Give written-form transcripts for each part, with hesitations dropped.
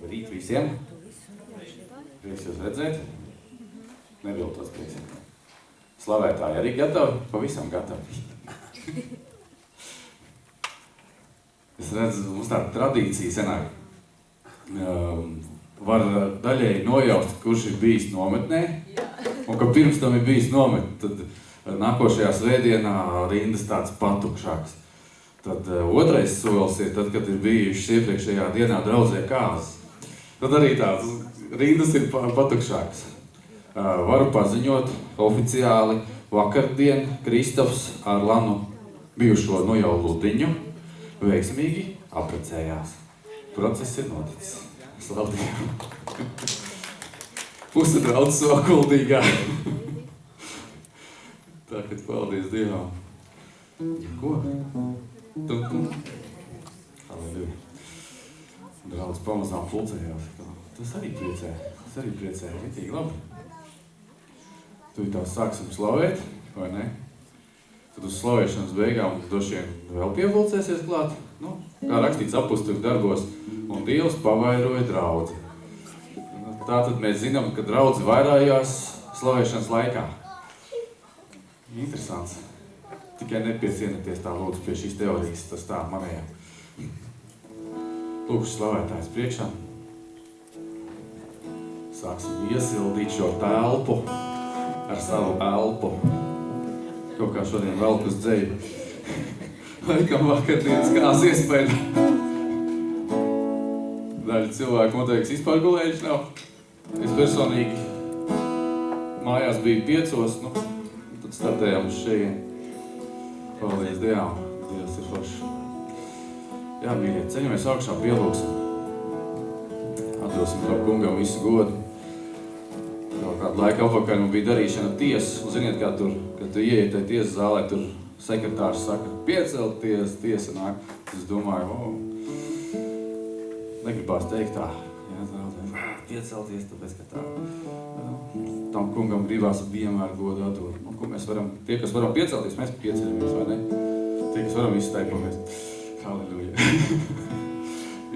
Labrīt visiem. Prieks jūs redzēt. Neviltos prieks. Slavētāji arī gatavi? Pavisam gatavi. Es redzu, mums tāda tradīcija senāk. Var daļēji nojaust, kurš ir bijis nometnē. Un ka pirms tam ir bijis nometne, tad nākošajā svētdienā rindas tāds patukšāks. Tad otrais solis ir tad, kad ir bijušas iepriekšējā dienā draudzē kāzas. Tad arī tāds rindas ir patukšāks. Varu paziņot oficiāli vakardien Kristofs ar Lanu bijušo nojau ludiņu veiksmīgi apprecējās. Process ir noticis. Slavu Dievu. Puse draudzes vēl kuldīgā. Tā, kad paldies Dievam. Ko? Halleluja. Draudz pamazām pulcējās. Tas arī priecē. Ritīgi labi. Tu tās sāksim slavēt, vai ne? Tad uz slavēšanas beigām droši vien vēl piepulcēsies klāt. Kā rakstīts apustuļu darbos, un Dievs pavairoja draudzi. Tātad mēs zinām, ka draudzi vairājās slavēšanas laikā. Interesants. Tikai nepiecienieties tā lūdzu pie šīs teorijas, tas tā manējā. Lūkšu slavētājs priekšā. Sāksim iesildīt šo telpu ar savu elpu. Kaut kā šodien velk uz dzeju. Laikam vakardienas kāds iespēja. Daļa cilvēku noteikti vispār gulējuši nav. Es personīgi mājās biju 5, tad startējām uz šeien. Paldies Dievam, Dievs ir foršs. Jā, mīļie, ceļamies augšā, pielūksim. Atdosim to kungam visu godu. Kādu laiku apakaļ man bija darīšana tiesas, un ziniet, kā tur, kad tu ieeji tajā tiesas zālē, tur sekretārs saka, piecelties, tiesa nāk. Es domāju, negribās teikt tā, piecelties, tāpēc, ka tā, tam kungam gribās vienmēr godu atdot. Un ko mēs varam, tie, kas varam piecelties, mēs pieceļamies, vai ne? Tie, kas varam izstaipamies. Halleluja.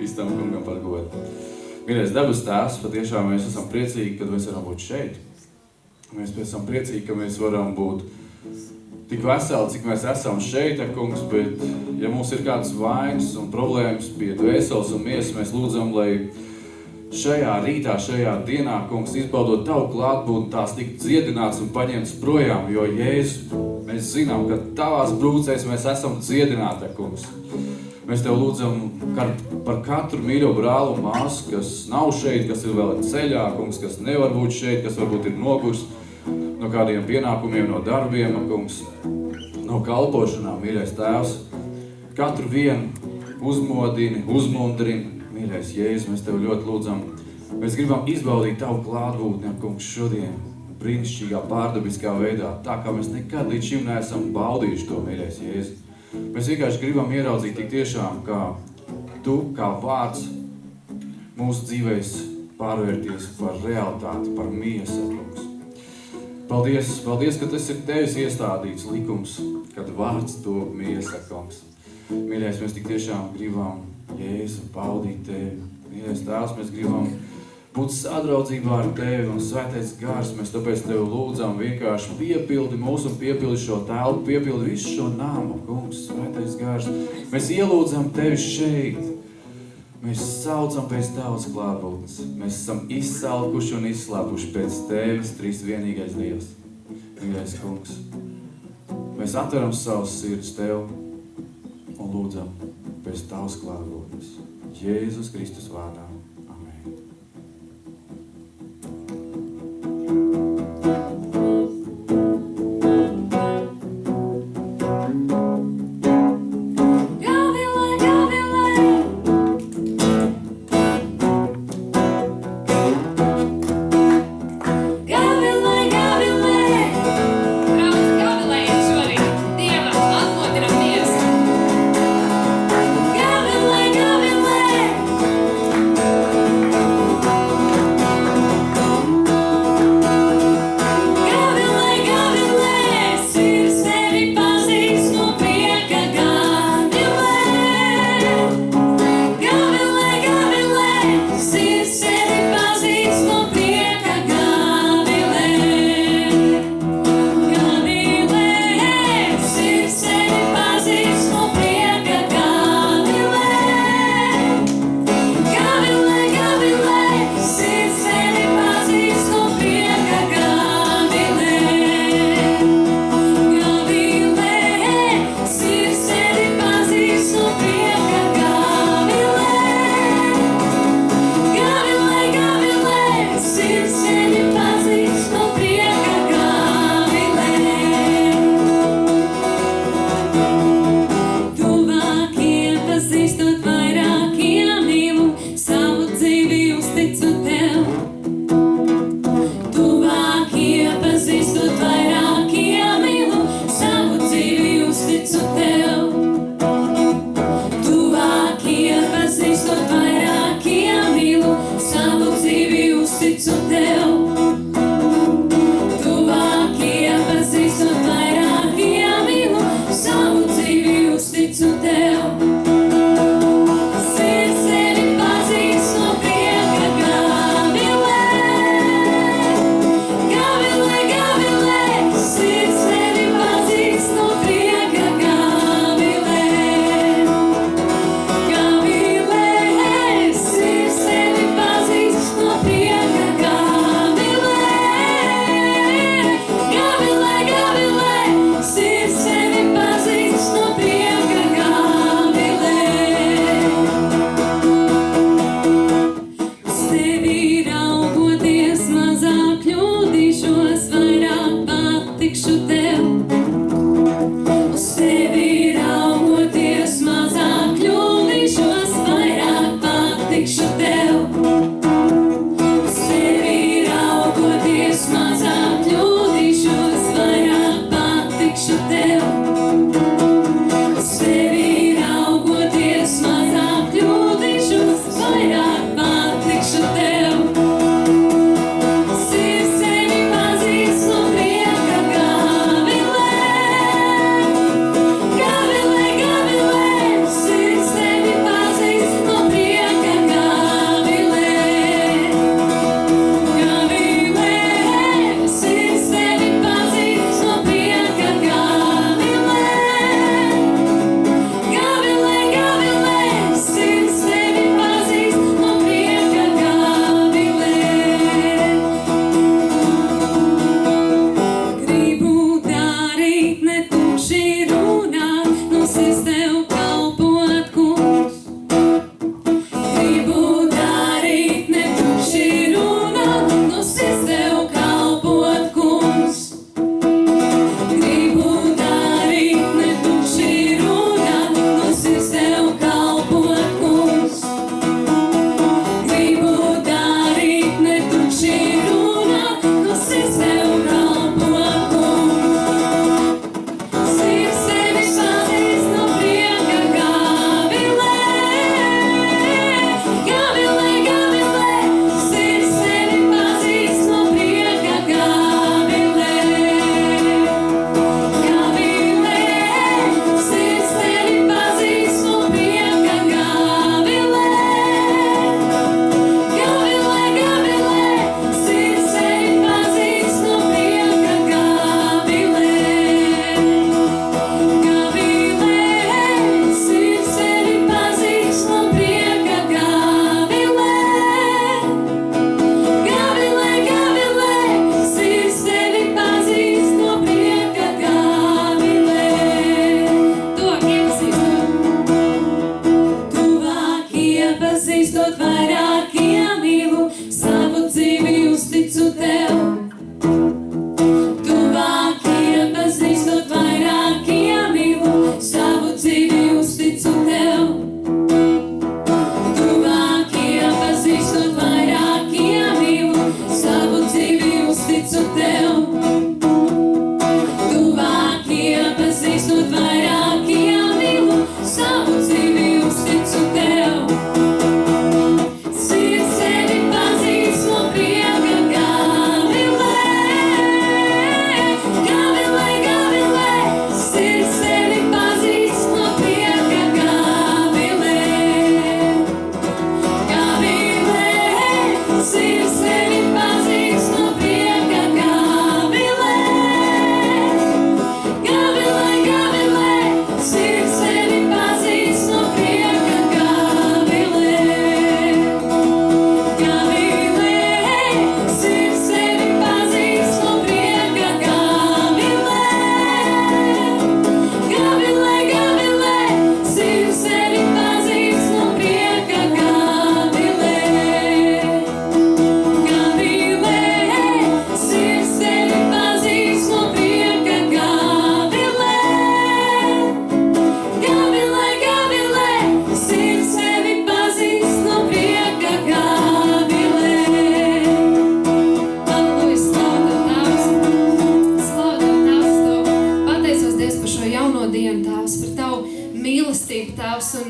Visu tam kungam par godu. Mīļais debes Tēvs, patiešām mēs esam priecīgi, kad mēs varam būt šeit. Mēs esam priecīgi, ka mēs varam būt tik veseli, cik mēs esam šeit, kungs, bet ja mums ir kādas vainas un problēmas pie dvēseles un miesas, mēs lūdzam, lai šajā rītā, šajā dienā, kungs, izbaudot Tavu klātbūtni, tās tik dziedināts un paņemts projām, jo, Jēzus, mēs zinām, ka Tavās brūcēs mēs esam dziedināti, kungs. Mēs Tev lūdzam par katru mīļo brālu un māsu, kas nav šeit, kas ir vēl ceļā, kungs, kas nevar būt šeit, kas varbūt ir nogurs no kādiem pienākumiem, no darbiem, kungs, no kalpošanām, mīļais Tēvs. Katru vienu uzmodini, uzmundrini, mīļais Jēzus, mēs Tev ļoti lūdzam. Mēs gribam izbaudīt Tavu klātbūtni, kungs, šodien brīnišķīgā, pārdabiskā veidā, tā kā mēs nekad līdz šim neesam baudījuši to, mīļais Jēzus. Mēs vienkārši gribam ieraudzīt tik tiešām, kā Tu, kā vārds, mūsu dzīvēs pārvērties par realitāti, par miesu, kungs. Paldies, ka tas ir Tevis iestādīts likums, kad vārds top miesa, kungs. Mīļais, mēs tik tiešām gribam, Jēzu, baudīt Tevi. Mīļais Tēvs, mēs gribam būt sadraudzībā ar Tevi un Svētais Gars. Mēs tāpēc Tevi lūdzam vienkārši piepildi mūs un piepildi šo telpu, piepildi visu šo nāmu, kungs, Svētais Gars. Mēs ielūdzam Tevi šeit. Mēs saucam pēc Tavas klātbūtnes. Mēs esam izsalkuši un izslāpuši pēc Tevis trīsvienīgais Dievs. Mīļais kungs, mēs atveram savus sirdis Tev un lūdzam pēc Tavas klātbūtnes. Jēzus Kristus vārdā. Gavilē, iepazīstot vairāk iemīlu, savu dzīvi uzticu tev. Tuvāk iepazīstot vairāk iemīlu, savu dzīvi uzticu tev. Tuvāk iepazīstot vairāk iemīlu, savu dzīvi uzticu tev. Tuvāk iepazīstot vairāk iemīlu, savu dzīvi uzticu tev. Sirds tevi pazīst no prieka gavilē. Gavilē, gavilē, sirds tevi pazīst no prieka gavilē. Gavilē, sirds tevi pazīst no prieka gavilē. Gavilē, gavilē, sirds tevi pazīst no prieka gavilē. Gavilē, sirds tevi pazīst no prieka gavilē. Gavilē, gavilē, sirds tevi pazīst no prieka gavilē. Gavilē, sirds tevi pazīst no prieka gavilē. Gavilē, gavilē, sirds tevi pazīst no prieka gavilē. Halleluja, slavu Tev, Tēvs. Slavu Tev, Tēvs, es Tev pateicos, Dievs, par šo jauno dienu, Tēvs, par Tavu mīlestību, Tēvs, un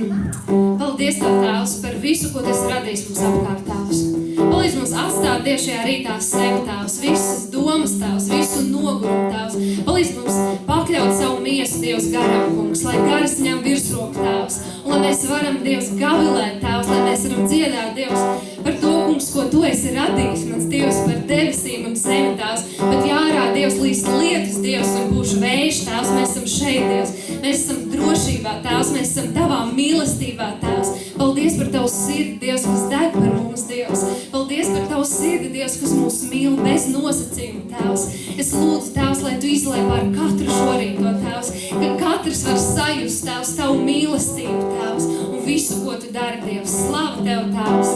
paldies Tev, Tēvs, par visu, ko Tu esi radījis mums apkārt, Tēvs. Palīdz mums atstāt, Dievs, šajā rītā sevi, Tēvs, visas domas, Tēvs, visu nogurumu, Tēvs. Palīdz mums pakļaut savu miesu, Dievs, garām, kungs, lai garas ņem virsroku, Tēvs, un lai mēs varam, Dievs, gavilēt, Tēvs, lai mēs varam dziedāt, Dievs, par to, kungs, ko Tu esi radījis, mans Dievs, par debesīm un zemi, Tēvs, bet jārā, Dievs, līdz lietas, Dievs, un būšu vējš, Tēvs, mēs esam šeit, Dievs, mēs esam drošībā, Tēvs, mēs esam Tavā mīlestībā, Tēvs. Paldies par Tavu sirdi, Dievs, kas deg par mums, Dievs. Paldies par Tavu sirdi, Dievs, kas mūs mīl bez nosacījuma, Tēvs. Es lūdzu, Tēvs, lai Tu izlej pār katru šorīto, Tēvs, ka katrs var sajust, Tēvs, Tavu mīlestību, Tēvs, un visu, ko Tu dari, Dievs. Slava Tev, Tēvs!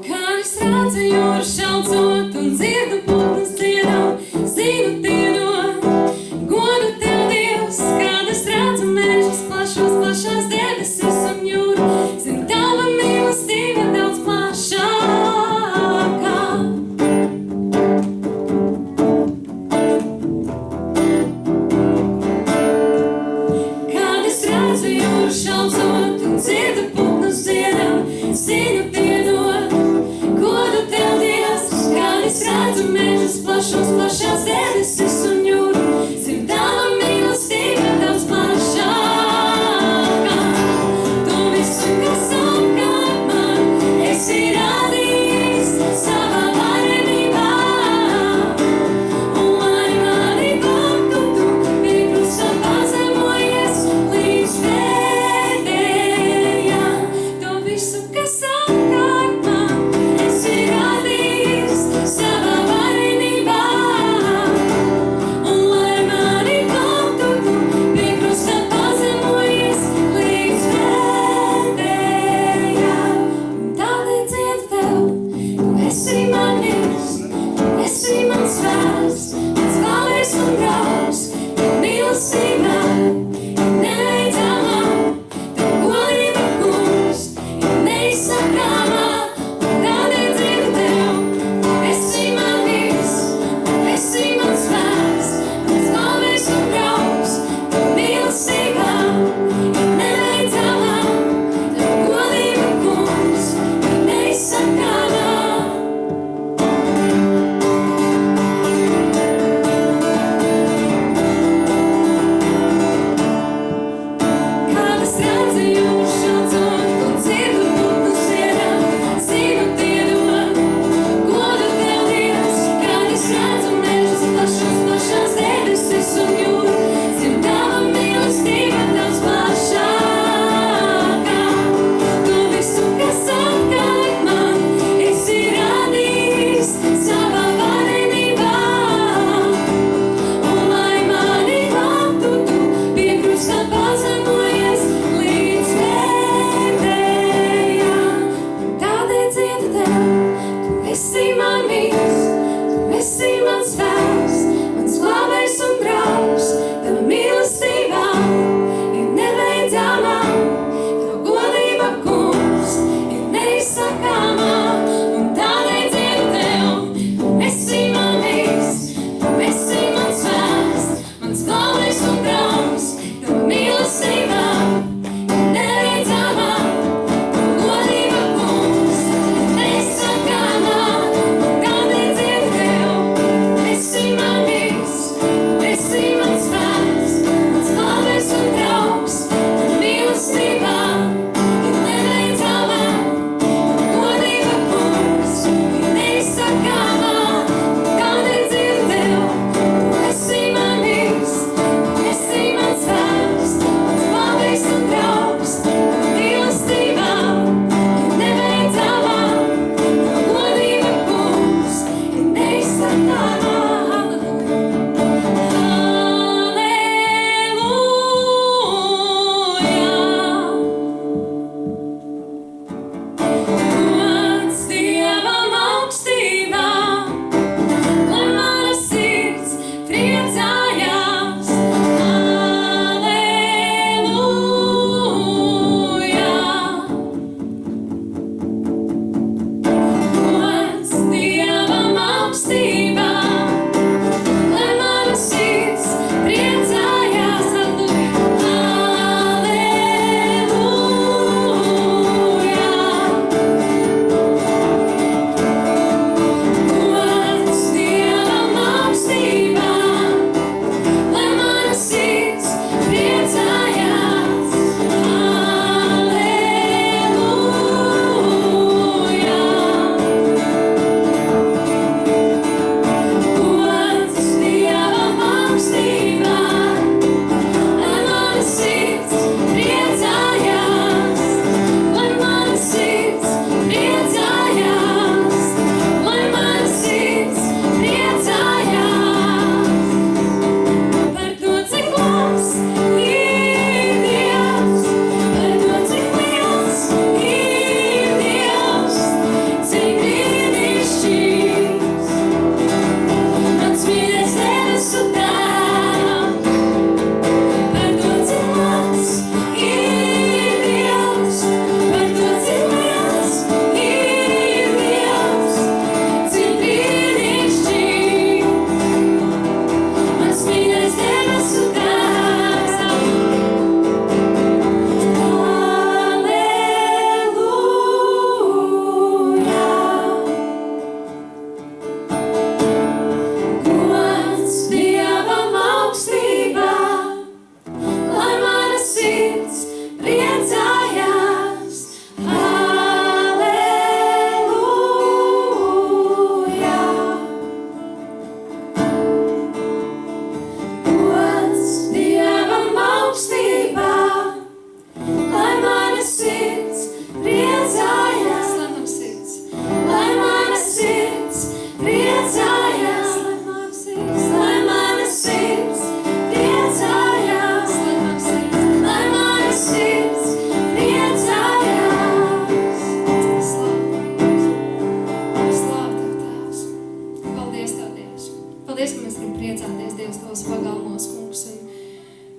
Kad es redzu jūru šaucot un dzirdu putnus dziedāt, zinu dienot, godu Tev, Dievs, kad es redzu mežus plašos, plašās debesis un jūru, zinu Tava mīlestība daudz plašākā.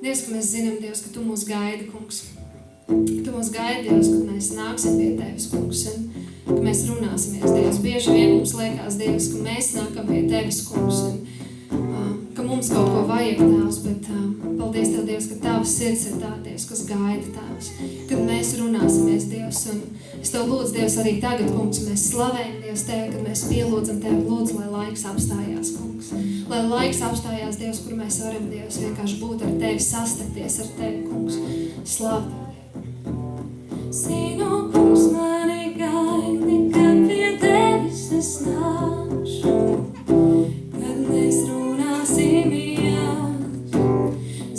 Dievs, ka mēs zinām, Dievs, ka Tu mūs gaidi, kungs. Tu mūs gaidi, Dievs, kad mēs nāksim pie Tevis, kungs, un ka mēs runāsimies, Dievs. Bieži vien mums liekas, Dievs, ka mēs nākam pie Tevis, kungs, un ka mums kaut ko vajag, Tēvs, bet paldies Tev, Dievs, ka Tavs sirds ir tā, Dievs, kas gaida, Tēvs, kad mēs runāsimies, Dievs, un es Tev lūdzu, Dievs, arī tagad, kungs, mēs slavējam, Dievs, Tevi, kad mēs pielūdzam Tevi, lūdzu, lai laiks apstājās, kungs, lai laiks apstājās, Dievs, kur mēs varam, Dievs, vienkārši būt ar Tevi, sastapties ar Tevi, kungs, slavu. Zinu, kungs, mani gaidi, kad pie Tevis es nākšu, kad mēs runāsimies.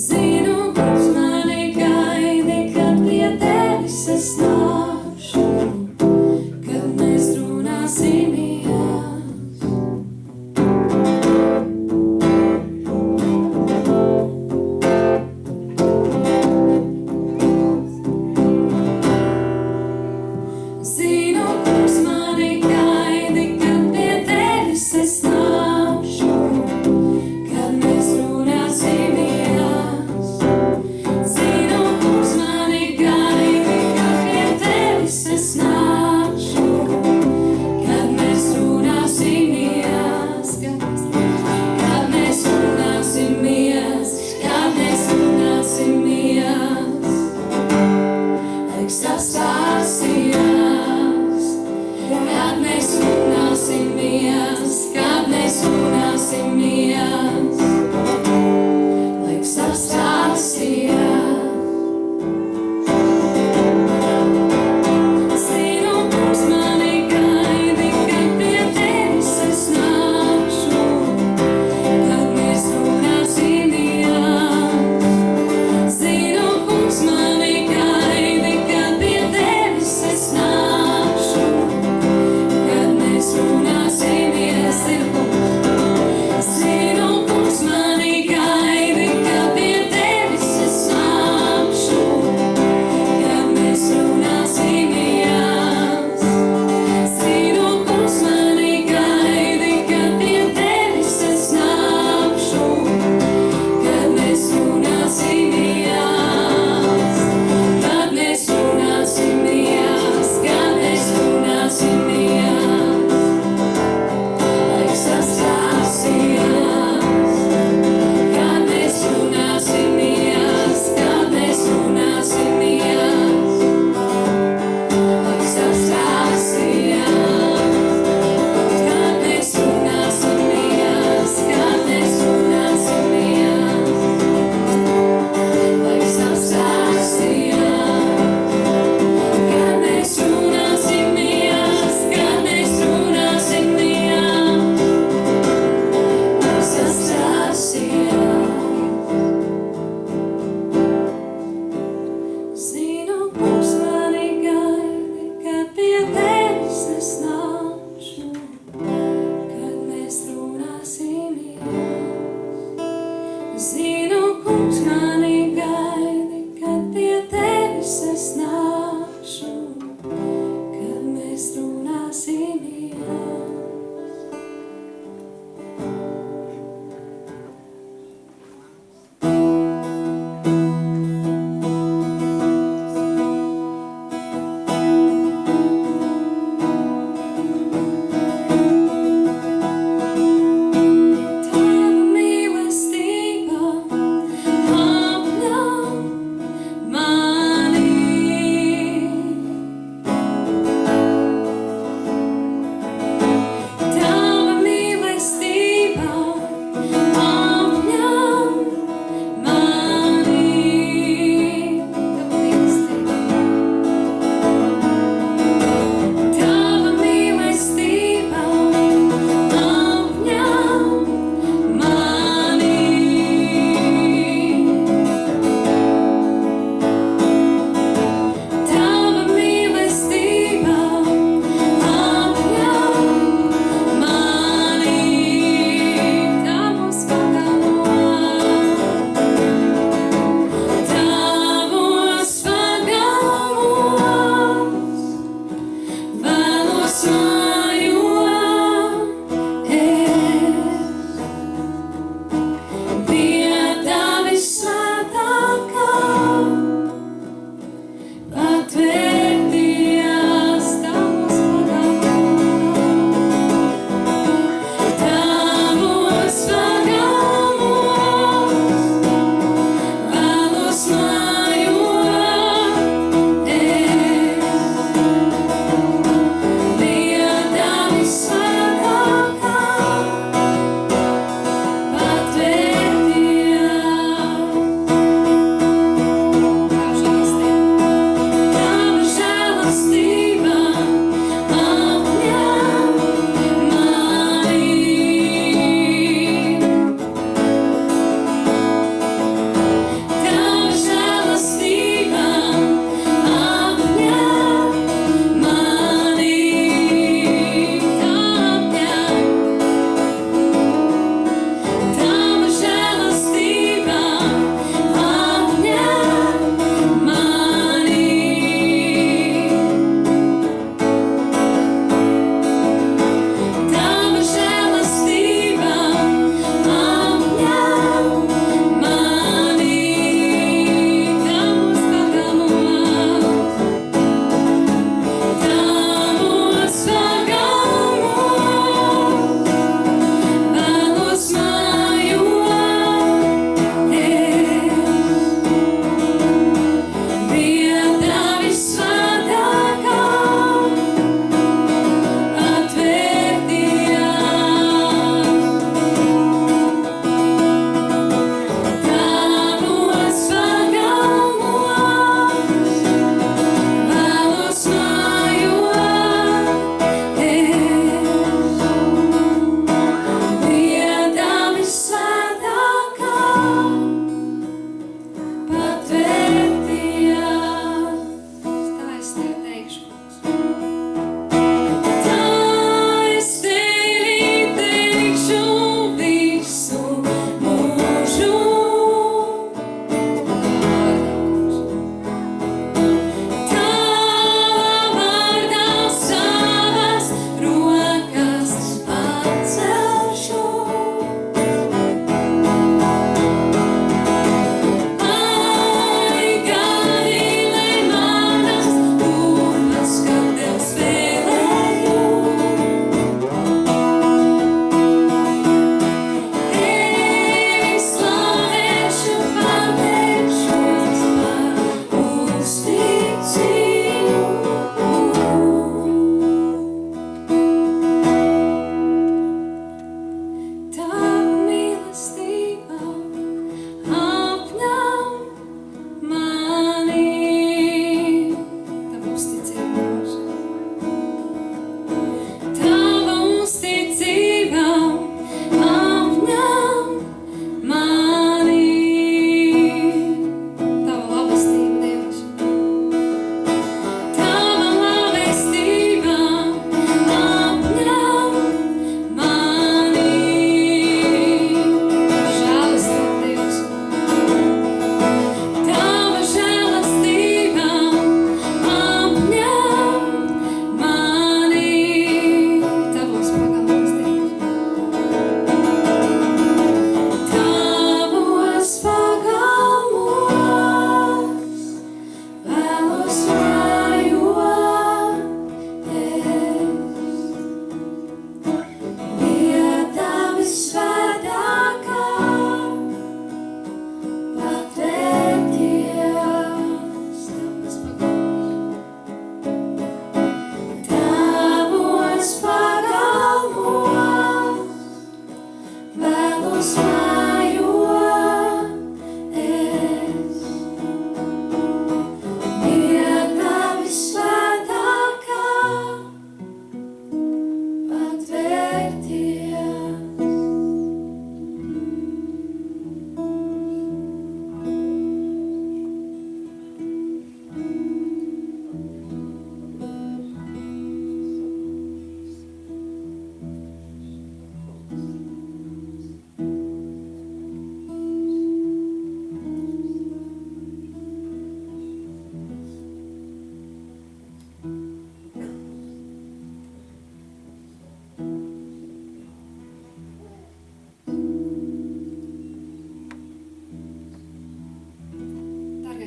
Zinu, kungs, mani gaidi, kad pie Tevis es nākšu, kad mēs runāsimies.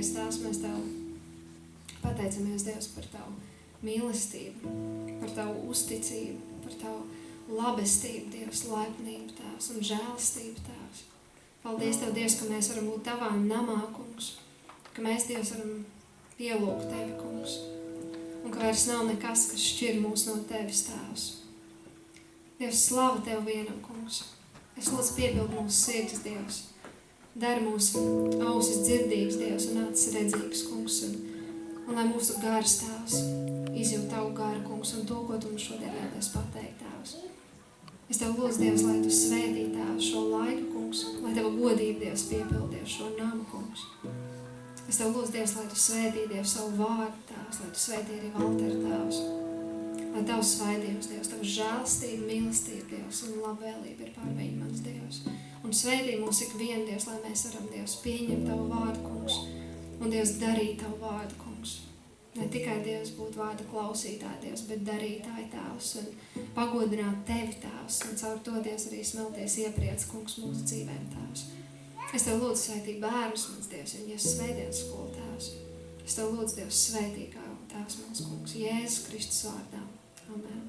Debes Tēvs, mēs Tev pateicamies, Dievs, par Tavu mīlestību, par Tavu uzticību, par Tavu labestību, Dievs, laipnību, Tēvs, un žēlistību, Tēvs. Paldies Tev, Dievs, ka mēs varam būt Tavā namā, Kungs, ka mēs, Dievs, varam pielūgt Tevi, Kungs, un ka vairs nav nekas, kas šķir mūs no Tevis, Tēvs. Dievs, slava Tev vienam, Kungs. Es lūdzu piebildu mūsu sirds, Dievs. Dari mūsu ausis dzirdīgas, Dievs, un acis redzīgas, Kungs, un lai mūsu gars, Tēvs, izjūt Tavu garu, Kungs, un to, ko Tu mums šodien vēlies pateikt, Tēvs. Es Tev lūdzu, Dievs, lai Tu svētī, Tēvs, šo laiku, Kungs, lai Tava godība, Dievs, piepildies šo namu, Kungs. Es Tev lūdzu, Dievs, lai Tu svētī, Dievs, savu vārdu, Tēvs, lai Tu svētī arī Valteru, Tēvs. Lai Tavs svaidījums, Dievs, Tava žēlistība, mīlestība, Dievs, un labvēlība ir pār viņu mans, Dievs. Un svētī mūs ikvienu, Dievs, lai mēs varam, Dievs, pieņemt Tavu vārdu, Kungs, un, Dievs, darīt Tavu vārdu, Kungs. Ne tikai, Dievs, būt vārda klausītāji, Dievs, bet darītāji, Tēvs, un pagodināt Tevi, Tēvs, un caur to, Dievs, arī smelties iepriec, Kungs, mūsu dzīvēm, Tēvs. Es Tev lūdzu svētī bērnus, mans Dievs, un Jēzus svētdienas skolu, Tēvs. Es Tev lūdzu, Dievs, svētī kā Tēvs, mans Kungs, Jēzus Kristus vārdā. Amen.